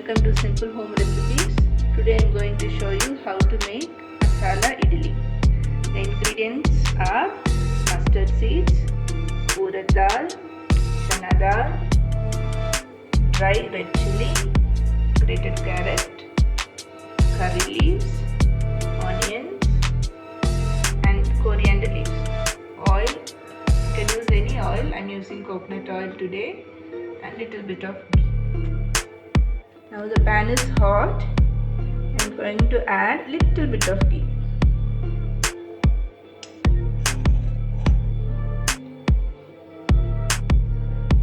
welcome to Simple Home Recipes. Today I am going to show you how to make Masala Idly. The ingredients are mustard seeds, urad dal, chana dal, dry red chilli, grated carrot, curry leaves, onions and coriander leaves. Oil, you can use any oil. I am using coconut oil today and little bit of ghee. Now the pan is hot. I am going to add little bit of ghee.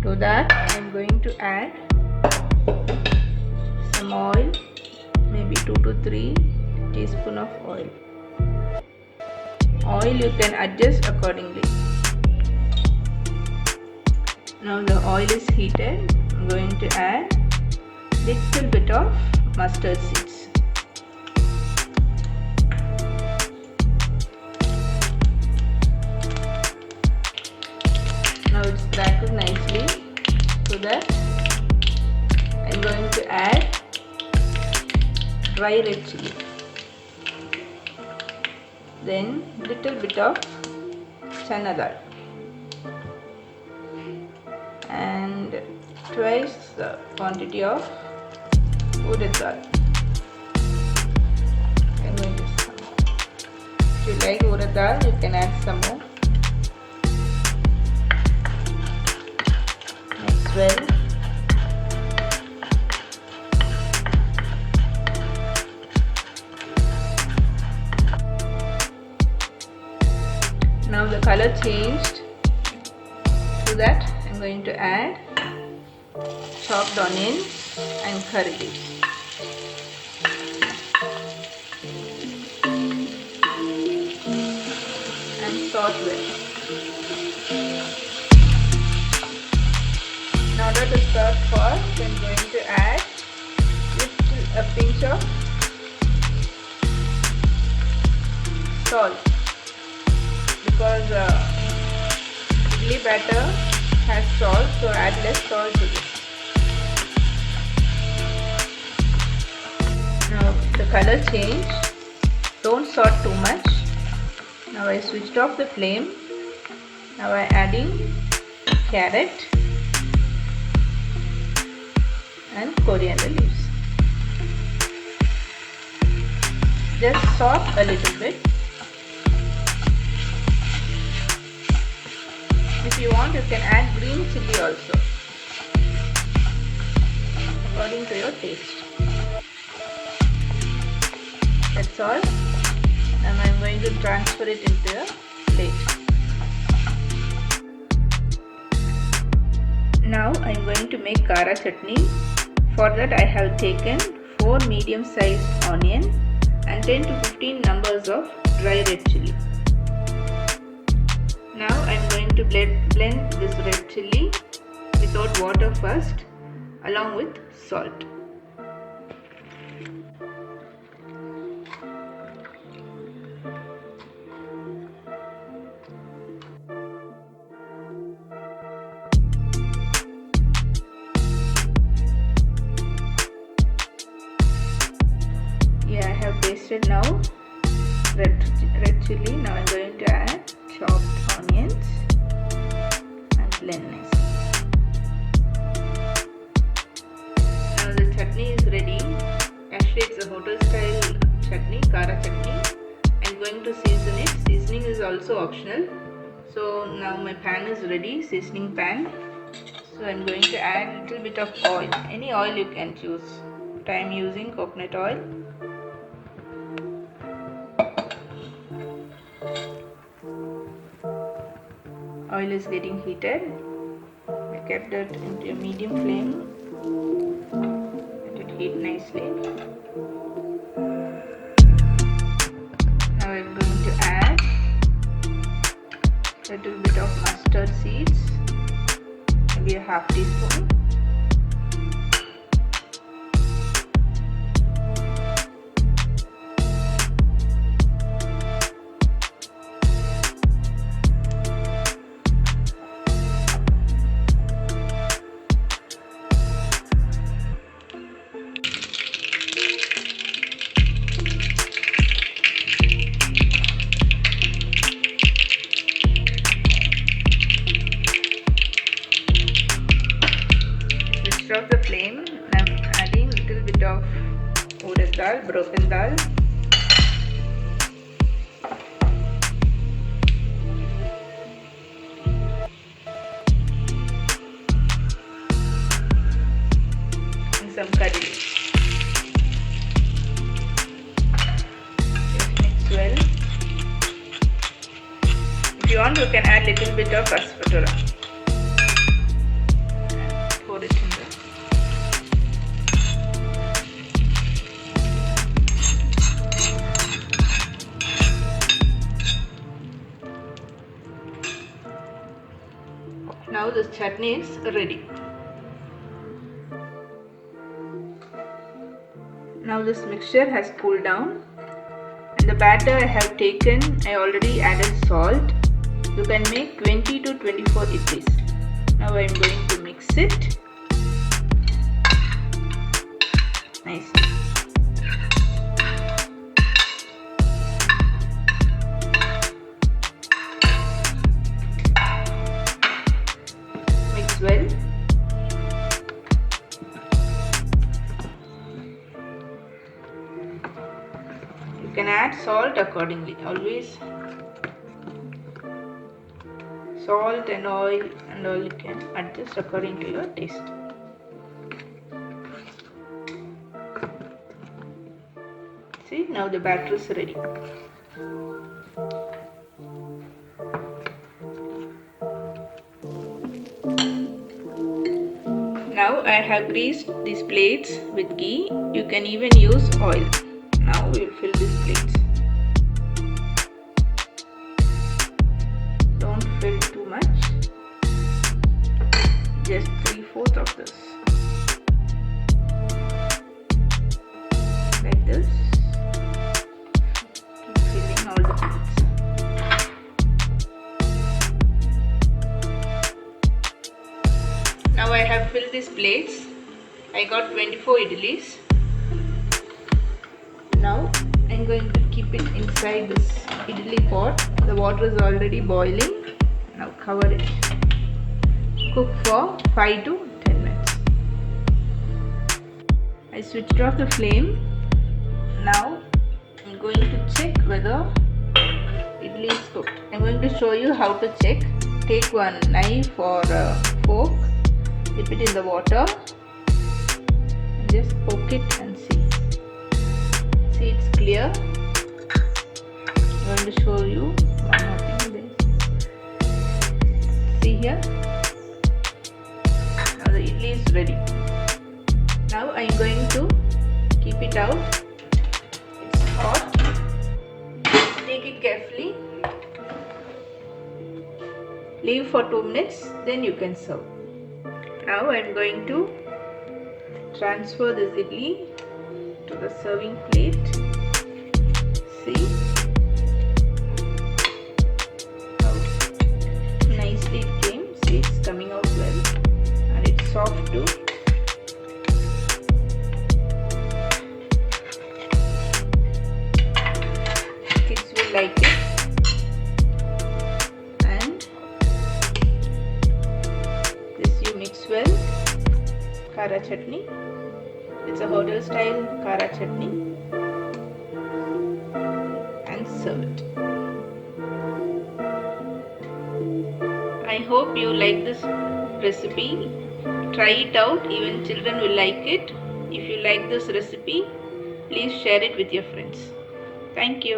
To that I am going to add some oil, maybe 2 to 3 teaspoons of oil. Oil you can adjust accordingly. Now the oil is heated. I am going to add little bit of mustard seeds. Now it's crackled nicely, so that I am going to add dry red chilli. Then little bit of chana dal and twice the quantity of urad dal. I'm going to some more. If you like urad dal, you can add some more. Mix well. Now the color changed. To that I am going to add chopped onions and curry leaves. And saute well. In order to start fast, I am going to add a pinch of salt, because idli batter has salt, so add less salt to this. Now the color changed. Don't saute too much. Now I switched off the flame. Now I am adding carrot and coriander leaves. Just saute a little bit. If you want, you can add green chilli also, according to your taste. That's all. Now I am going to transfer it into a plate. Now I am going to make kara chutney. For that I have taken 4 medium-sized onion and 10 to 15 numbers of dry red chilli. Now I am going to blend this red chilli without water first, along with salt. Yeah, I have pasted now red chilli. Now I am going to add chopped onions and blend nicely. Now the chutney is ready. Actually it's a hotel style chutney, kara chutney. I am going to season it. Seasoning is also optional. So now my pan is ready, seasoning pan. So I am going to add a little bit of oil. Any oil you can choose. But I am using coconut oil. Oil is getting heated. I kept it into a medium flame. Let it heat nicely. Now I am going to add a little bit of mustard seeds, maybe a half teaspoon. urad dal, broken dal, and some curry leaves. Just mix well. If you want, you can add little bit of asafoetida. Pour it in there. Now this chutney is ready. Now this mixture has cooled down, and the batter I have taken, I already added salt. You can make 20 to 24 idlis. Now I am going to mix it nicely. Mix well. You can add salt accordingly. Always salt and oil and all you can adjust according to your taste. See, now the batter is ready. Now I have greased these plates with ghee. You can even use oil. Now we will fill these plates. Don't fill too much. Just 3/4 of this. Like this. Keep filling all the plates. Now I have filled these plates. I got 24 idlis. Now I am going to keep it inside this idli pot. The water is already boiling. Now cover it. Cook for 5 to 10 minutes. I switched off the flame. Now I am going to check whether idli is cooked. I am going to show you how to check. Take one knife or a fork, dip it in the water, and just poke it and see. See, it's clear. I'm going to show you one more thing there. See here. Now the idli is ready. Now I am going to keep it out. It's hot. Take it carefully. Leave for 2 minutes, then you can serve. Now I am going to transfer this idli to the serving plate. See how nicely it came. See, it's coming out well, and it's soft too. Kids will like it. And this you mix well. Kara chutney. It's a hotel style kara chutney, and serve it. I hope you like this recipe. Try it out, even children will like it. If you like this recipe, please share it with your friends. Thank you.